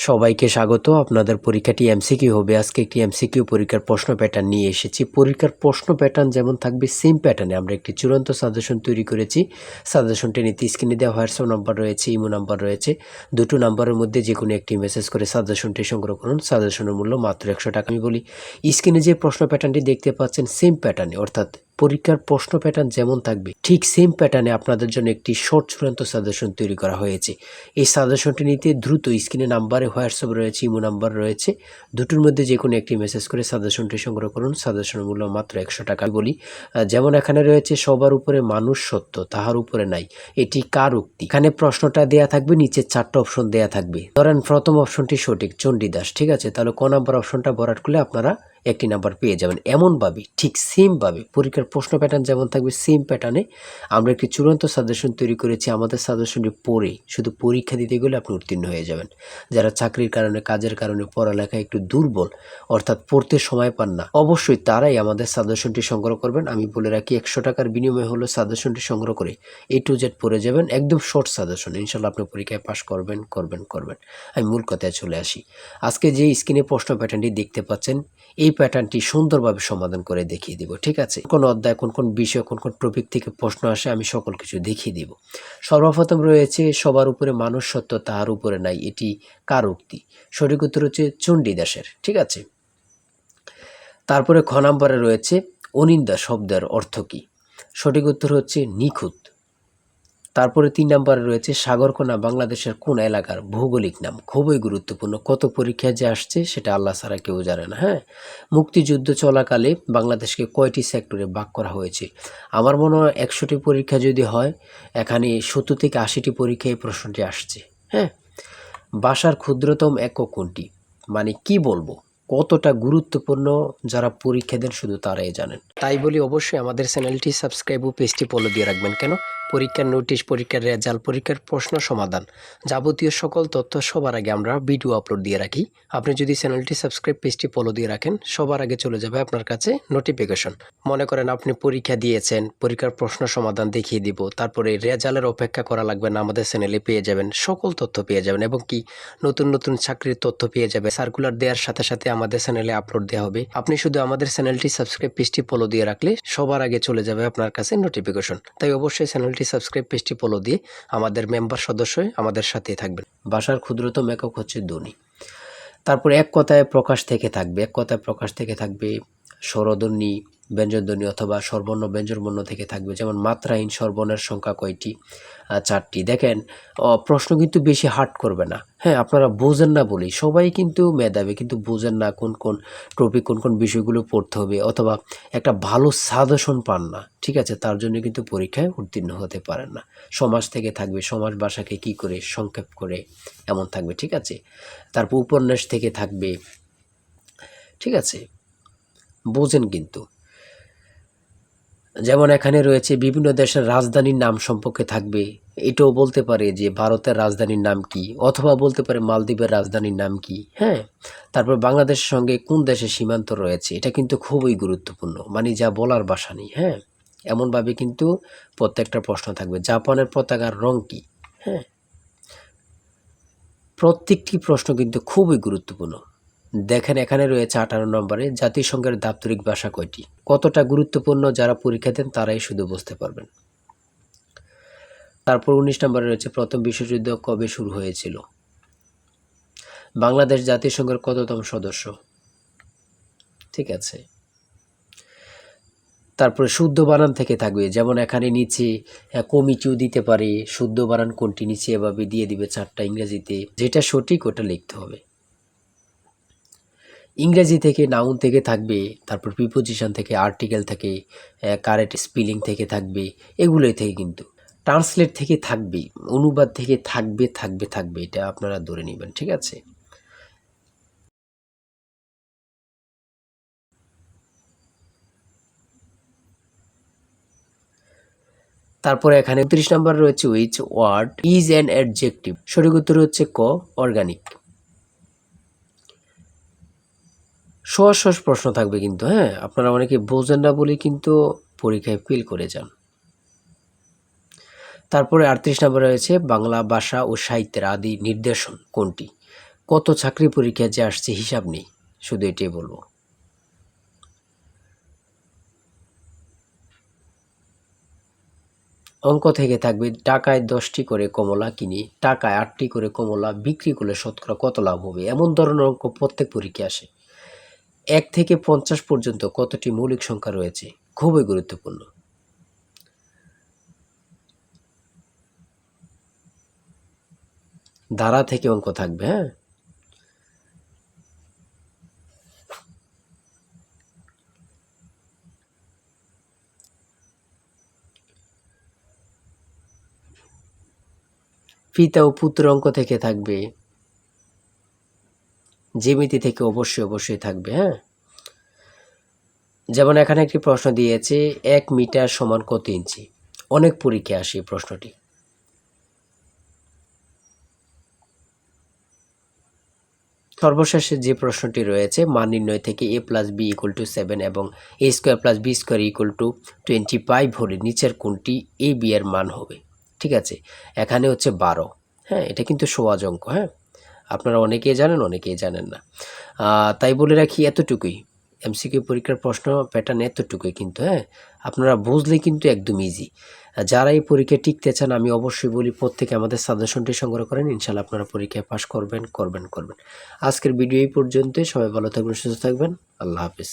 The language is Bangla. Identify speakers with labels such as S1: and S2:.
S1: সবাইকে স্বাগত। আপনাদের পরীক্ষাটি এমসিকিউ হবে। আজকে একটি এমসিকিউ পরীক্ষার প্রশ্ন প্যাটার্ন নিয়ে এসেছি। পরীক্ষার প্রশ্ন প্যাটার্ন যেমন থাকবে সেম প্যাটার্নে আমরা একটি চূড়ান্ত সাজেশন তৈরি করেছি। সাজেশনটি নিতে স্ক্রিনে দেওয়া হোয়াটসঅ্যাপ নাম্বার রয়েছে, ইমো নাম্বার রয়েছে। দুটো নাম্বারের মধ্যে যে কোনো একটি মেসেজ করে সাজেশনটি সংগ্রহ করুন। সাজেশনের মূল্য মাত্র 100 টাকা। আমি বলি স্ক্রিনে যে প্রশ্ন প্যাটার্নটি দেখতে পাচ্ছেন সেম প্যাটার্নে, অর্থাৎ পরীক্ষার প্রশ্ন প্যাটার্ন যেমন থাকবে ঠিক সেম প্যাটার্নে আপনাদের জন্য একটি শর্ট চূড়ান্ত সাজেশন তৈরি করা হয়েছে। এই সাজেশনটি নিতে দ্রুত স্ক্রিনে নাম্বারে হোয়াটসঅ্যাপ রয়েছে, ইমো নাম্বার রয়েছে, দুটোর মধ্যে যে কোনো একটি মেসেজ করে সাজেশনটি সংগ্রহ করুন। সাজেশনের মূল্য মাত্র 100 টাকা। বলি যেমন এখানে রয়েছে সবার উপরে মানুষ সত্য, তাহার উপরে নাই, এটি কার উক্তি? এখানে প্রশ্নটা দেয়া থাকবে, নিচে 4টা অপশন দেয়া থাকবে। ধরেন প্রথম অপশনটি সঠিক, চণ্ডীদাস, ঠিক আছে, তাহলে ক নাম্বার অপশনটা ভরাট করলে আপনারা একটি নাম্বার পেয়ে যাবেন। এমনভাবে ঠিক সেমভাবে পরীক্ষার প্রশ্ন প্যাটার্ন যেমন থাকবে সেম প্যাটার্নে আমরা একটি চূড়ান্ত সাজেশন তৈরি করেছি। আমাদের সাজেশনটি পড়ে শুধু পরীক্ষা দিতে গেলে আপনি উত্তীর্ণ হয়ে যাবেন। যারা চাকরির কারণে, কাজের কারণে, পড়ালেখায় একটু দুর্বল, অর্থাৎ পড়তে সময় পান না, অবশ্যই তারাই আমাদের সাজেশনটি সংগ্রহ করবেন। আমি বলে রাখি 100 টাকার বিনিময়ে হলো সাজেশনটি সংগ্রহ করে A to Z পড়ে যাবেন। একদম শর্ট সাজেশন, ইনশাল্লাহ আপনি পরীক্ষায় পাশ করবেন। আমি মূল কথায় চলে আসি। আজকে যে স্ক্রিনে প্রশ্ন প্যাটার্নটি দেখতে পাচ্ছেন এই প্যাটার্নটি সুন্দরভাবে সমাধান করে দেখিয়ে দিব, ঠিক আছে? কোন অধ্যায়, কোন কোন বিষয়, কোন কোন টপিক থেকে প্রশ্ন আসে আমি সকল কিছু দেখিয়ে দিব। সর্বপ্রথম রয়েছে সবার উপরে মানুষ সত্য, তাহার উপরে নাই, এটি কার উক্তি? সঠিক উত্তর হচ্ছে চণ্ডীদাসের, ঠিক আছে। তারপরে খ নম্বরে রয়েছে অনিন্দা শব্দের অর্থ কী? সঠিক উত্তর হচ্ছে নিখুঁত। তারপরে 3 নম্বরে রয়েছে সাগরকোনা বাংলাদেশের কোন এলাকার ভৌগোলিক নাম? খুবই গুরুত্বপূর্ণ, কত পরীক্ষায় যে আসছে সেটা আল্লাহ ছাড়া কেউ জানে না। হ্যাঁ, মুক্তিযুদ্ধ চলাকালে বাংলাদেশকে কয়টি সেক্টরে ভাগ করা হয়েছে? আমার মনে হয় 100টি পরীক্ষা যদি হয় এখানে 70 থেকে 80টি পরীক্ষায় এই প্রশ্নটি আসছে। হ্যাঁ, ভাষার ক্ষুদ্রতম একক কোনটি? মানে কি বলবো, কতটা গুরুত্বপূর্ণ যারা পরীক্ষা দেন শুধু তারাই জানেন। তাই বলি অবশ্যই আমাদের চ্যানেলটি সাবস্ক্রাইব ও পেজটি ফলো দিয়ে রাখবেন। কেন? পরীক্ষার নোটিশ, পরীক্ষার রেজাল্ট, পরীক্ষার প্রশ্ন সমাধান, যাবতীয় সকল তথ্য সবার আগে আমরা ভিডিও আপলোড দিয়ে রাখি। আপনি যদি চ্যানেলটি সাবস্ক্রাইব, পেজটি ফলো দিয়ে রাখেন, সবার আগে চলে যাবে আপনার কাছে নোটিফিকেশন। মনে করেন আপনি পরীক্ষা দিয়েছেন, পরীক্ষার প্রশ্ন সমাধান দেখিয়ে দিব, তারপরে রেজাল্টের অপেক্ষা করা লাগবে না, আমাদের চ্যানেলে পেয়ে যাবেন, সকল তথ্য পেয়ে যাবেন, এবং কি নতুন নতুন চাকরির তথ্য পেয়ে যাবে। সার্কুলার দেওয়ার সাথে সাথে আমাদের চ্যানেলে আপলোড দেওয়া হবে। আপনি শুধু আমাদের চ্যানেলটি সাবস্ক্রাইব, পেজটি ফলো দিয়ে রাখলে সবার আগে চলে যাবে আপনার কাছে নোটিফিকেশন। তাই অবশ্যই চ্যানেলটি সাবস্ক্রাইব, পেজটি ফলো দিয়ে আমাদের মেম্বার সদস্য হয়ে আমাদের সাথেই থাকবেন। ভাষার ক্ষুদ্রতম একক হচ্ছে ধ্বনি। তারপর এক কথায় প্রকাশ থেকে থাকবে, এক কথায় প্রকাশ থেকে থাকবে স্বরধ্বনি, ব্যঞ্জনধ্বনি অথবা স্বরবর্ণ ব্যঞ্জনবর্ণ থেকে থাকবে। যেমন মাত্রাহীন স্বরবর্ণের সংখ্যা কয়টি? 4টি। দেখেন প্রশ্ন কিন্তু বেশি হার্ড করবে না। হ্যাঁ, আপনারা বোঝেন না বলেই সবাই কিন্তু মেধাবী, কিন্তু বোঝেন না কোন কোন টপিক, কোন কোন বিষয়গুলো পড়তে হবে, অথবা একটা ভালো সাজেশন পান না, ঠিক আছে, তার জন্য কিন্তু পরীক্ষায় উত্তীর্ণ হতে পারেন না। সমাজ থেকে থাকবে, সমাজ ভাষাকে কি করে সংক্ষেপ করে, এমন থাকবে, ঠিক আছে। তারপর উপন্যাস থেকে থাকবে, ঠিক আছে, বোঝেন কিন্তু। যেমন এখানে রয়েছে বিভিন্ন দেশের রাজধানীর নাম সম্পর্কে থাকবে, এটাও বলতে পারে যে ভারতের রাজধানীর নাম কি, অথবা বলতে পারে মালদ্বীপের রাজধানীর নাম কি। হ্যাঁ, তারপর বাংলাদেশের সঙ্গে কোন দেশের সীমান্ত রয়েছে, এটা কিন্তু খুবই গুরুত্বপূর্ণ, মানে যা বলার ভাষা নেই। হ্যাঁ, এমনভাবে কিন্তু প্রত্যেকটা প্রশ্ন থাকবে। জাপানের পতাকার রং কি? হ্যাঁ, প্রত্যেকটি প্রশ্ন কিন্তু খুবই গুরুত্বপূর্ণ। দেখেন এখানে রয়েছে 18 নম্বরে জাতিসংঘের দাপ্তরিক ভাষা কয়টি? কতটা গুরুত্বপূর্ণ যারা পরীক্ষা দেন তারাই শুধু বুঝতে পারবেন। তারপর 19 নম্বরে রয়েছে প্রথম বিশ্বযুদ্ধ কবে শুরু হয়েছিল? বাংলাদেশ জাতিসংঘের কততম সদস্য? ঠিক আছে। তারপরে শুদ্ধ বানান থেকে থাকবে, যেমন এখানে নিচে কমিটিও দিতে পারে, শুদ্ধ বানান কোনটি নিচে এভাবে দিয়ে দিবে 4টা ইংরেজিতে, যেটা সঠিক ওটা লিখতে হবে। ইংরেজি থেকে নাউন থেকে থাকবে, তারপর প্রিপোজিশন থেকে, আর্টিকেল থেকে, কারেক্ট স্পেলিং থেকে থাকবে, এগুলোই থেকে কিন্তু ট্রান্সলেট থেকে থাকবে, অনুবাদ থেকে থাকবে, এটা আপনারা ধরে নেবেন, ঠিক আছে। তারপরে এখানে 30 নম্বর রয়েছে which word is an adjective? সঠিক উত্তর হচ্ছে ক, অর্গানিক। সহজ সহজ প্রশ্ন থাকবে কিন্তু, হ্যাঁ, আপনারা অনেকে বোঝেন না বলে কিন্তু পরীক্ষায় ফেল করে যান। তারপরে 38 নম্বরে রয়েছে বাংলা ভাষা ও সাহিত্যের আদি নিদর্শন কোনটি? কত চাকরি পরীক্ষা যে আসছে হিসাব নেই, শুধু এটাই বলবো। অঙ্ক থেকে থাকবে টাকায় 10টি করে কমলা কিনি, টাকায় 8টি করে কমলা বিক্রি করলে শতকরা কত লাভ হবে, এমন ধরনের অঙ্ক প্রত্যেক পরীক্ষায় আসে। 1 থেকে 50 পর্যন্ত কতটি মৌলিক সংখ্যা রয়েছে, খুবই গুরুত্বপূর্ণ। ধারা থেকে অঙ্ক থাকবে, হ্যাঁ। পিতা ও পুত্র অঙ্ক থেকে থাকবে, জ্যামিতি থেকে অবশ্যই থাকবে, হ্যাঁ। যেমন এখানে একটি প্রশ্ন দিয়েছে 1 মিটার সমান কত ইঞ্চি, অনেক পরীক্ষায় আসে এই প্রশ্নটি। সর্বশেষে যে প্রশ্নটি রয়েছে মান নির্ণয় থেকে a plus b equal to 7 এবং a square plus b square equal to 25 হলে নিচের কোনটি a b এর মান হবে। ঠিক আছে, এখানে হচ্ছে 12, হ্যাঁ। এটা কিন্তু সহজ অঙ্ক, হ্যাঁ। আপনারা অনেকেই জানেন, অনেকেই জানেন না। তাই বলে রাখি এতটুকুই, এমসিকিউ পরীক্ষার প্রশ্ন প্যাটার্ন এতটুকুই কিন্তু, হ্যাঁ। আপনারা বুঝলে কিন্তু একদম ইজি। যারা এই পরীক্ষায় টিকতে চান আমি অবশ্যই বলি প্রত্যেকে আমাদের সাজেশনটি সংগ্রহ করেন, ইনশাল্লাহ আপনারা পরীক্ষায় পাস করবেন। আজকের ভিডিও এই পর্যন্তই। সবাই ভালো থাকবেন, সুস্থ থাকবেন। আল্লাহ হাফিজ।